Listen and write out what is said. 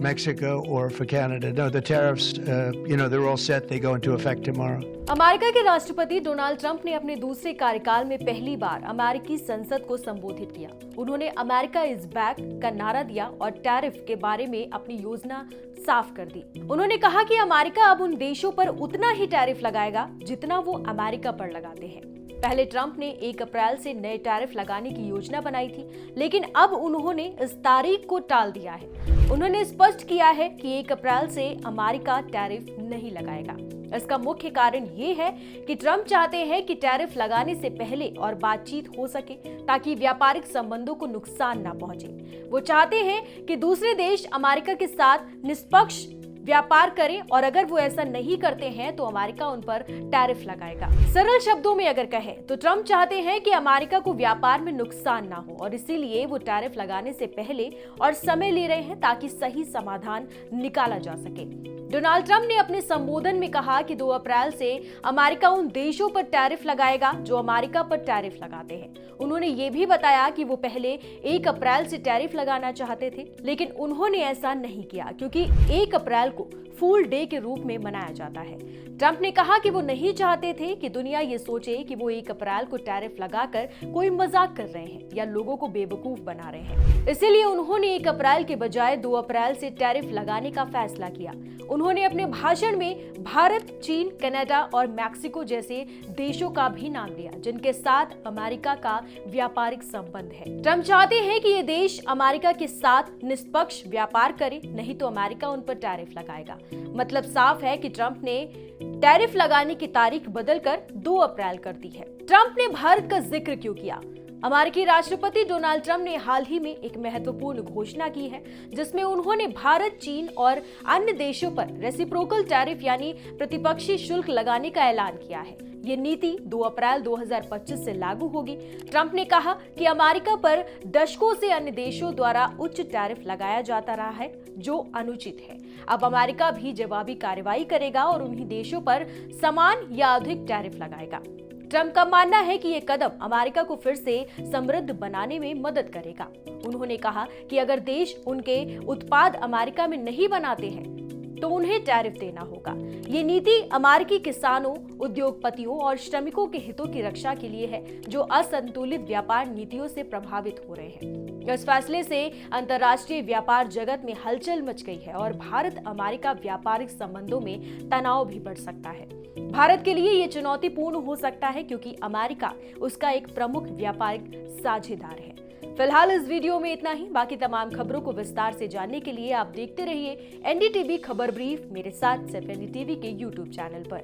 Mexico or for Canada. No, the tariffs, they're all set. They go into effect tomorrow. America के राष्ट्रपति Donald Trump ने अपने दूसरे कार्यकाल में पहली बार अमेरिकी संसद को संबोधित किया। उन्होंने अमेरिका इज बैक का नारा दिया और टैरिफ के बारे में अपनी योजना साफ कर दी। उन्होंने कहा कि अमेरिका अब उन देशों पर उतना ही टैरिफ लगाएगा जितना वो अमेरिका पर लगाते हैं। पहले ट्रंप ने 1 अप्रैल से नए टैरिफ लगाने की योजना बनाई थी, लेकिन अब उन्होंने इस तारीख को टाल दिया है। उन्होंने स्पष्ट किया है कि 1 अप्रैल से अमेरिका टैरिफ नहीं लगाएगा। इसका मुख्य कारण ये है कि ट्रंप चाहते हैं कि टैरिफ लगाने से पहले और बातचीत हो सके ताकि व्यापारिक संबंधों को नुकसान ना पहुंचे। वो चाहते हैं कि दूसरे देश अमेरिका के साथ निष्पक्ष व्यापार करें और अगर वो ऐसा नहीं करते हैं तो अमेरिका उन पर टैरिफ लगाएगा। सरल शब्दों में अगर कहें तो ट्रंप चाहते हैं कि अमेरिका को व्यापार में नुकसान ना हो और इसीलिए वो टैरिफ लगाने से पहले और समय ले रहे हैं ताकि सही समाधान निकाला जा सके। डोनाल्ड ट्रंप ने अपने संबोधन में कहा कि 2 अप्रैल से अमेरिका उन देशों पर टैरिफ लगाएगा जो अमेरिका पर टैरिफ लगाते हैं। उन्होंने ये भी बताया कि वो पहले 1 अप्रैल से टैरिफ लगाना चाहते थे, लेकिन उन्होंने ऐसा नहीं किया क्योंकि 1 अप्रैल को फूल डे के रूप में मनाया जाता है। ट्रंप ने कहा कि वो नहीं चाहते थे कि दुनिया ये सोचे कि वो 1 अप्रैल को टैरिफ लगाकर कोई मजाक कर रहे हैं या लोगों को बेवकूफ बना रहे हैं। इसीलिए उन्होंने 1 अप्रैल के बजाय 2 अप्रैल से टैरिफ लगाने का फैसला किया। उन्होंने अपने भाषण में भारत, चीन, कनाडा और मैक्सिको जैसे देशों का भी नाम लिया जिनके साथ अमेरिका का व्यापारिक संबंध है। ट्रंप चाहते हैं कि ये देश अमेरिका के साथ निष्पक्ष व्यापार करे, नहीं तो अमेरिका उन पर टैरिफ लगाएगा। मतलब साफ है कि ट्रंप ने टैरिफ लगाने की तारीख बदलकर 2 अप्रैल कर दी है। ट्रंप ने भारत का जिक्र क्यों किया? अमेरिकी राष्ट्रपति डोनाल्ड ट्रंप ने हाल ही में एक महत्वपूर्ण घोषणा की है जिसमें उन्होंने भारत, चीन और अन्य देशों पर रेसिप्रोकल टैरिफ यानी प्रतिपक्षी शुल्क लगाने का ऐलान किया है। ये नीति 2 अप्रैल 2025 से लागू होगी। ट्रंप ने कहा कि अमेरिका पर दशकों से अन्य देशों द्वारा उच्च टैरिफ लगाया जाता रहा है जो अनुचित है। अब अमेरिका भी जवाबी कार्रवाई करेगा और उन्हीं देशों पर समान या अधिक टैरिफ लगाएगा। ट्रंप का मानना है कि ये कदम अमेरिका को फिर से समृद्ध बनाने में मदद करेगा। उन्होंने कहा कि अगर देश उनके उत्पाद अमेरिका में नहीं बनाते हैं तो उन्हें टैरिफ देना होगा। ये नीति अमेरिकी किसानों, उद्योगपतियों और श्रमिकों के हितों की रक्षा के लिए है जो असंतुलित व्यापार नीतियों से प्रभावित हो रहे हैं। इस फैसले से अंतर्राष्ट्रीय व्यापार जगत में हलचल मच गई है और भारत अमेरिका व्यापारिक संबंधों में तनाव भी बढ़ सकता है। भारत के लिए ये चुनौतीपूर्ण हो सकता है क्योंकि अमेरिका उसका एक प्रमुख व्यापारिक साझेदार है। फिलहाल इस वीडियो में इतना ही। बाकी तमाम खबरों को विस्तार से जानने के लिए आप देखते रहिए एनडीटीवी खबर ब्रीफ मेरे साथ सिर्फ एनडीटीवी के यूट्यूब चैनल पर।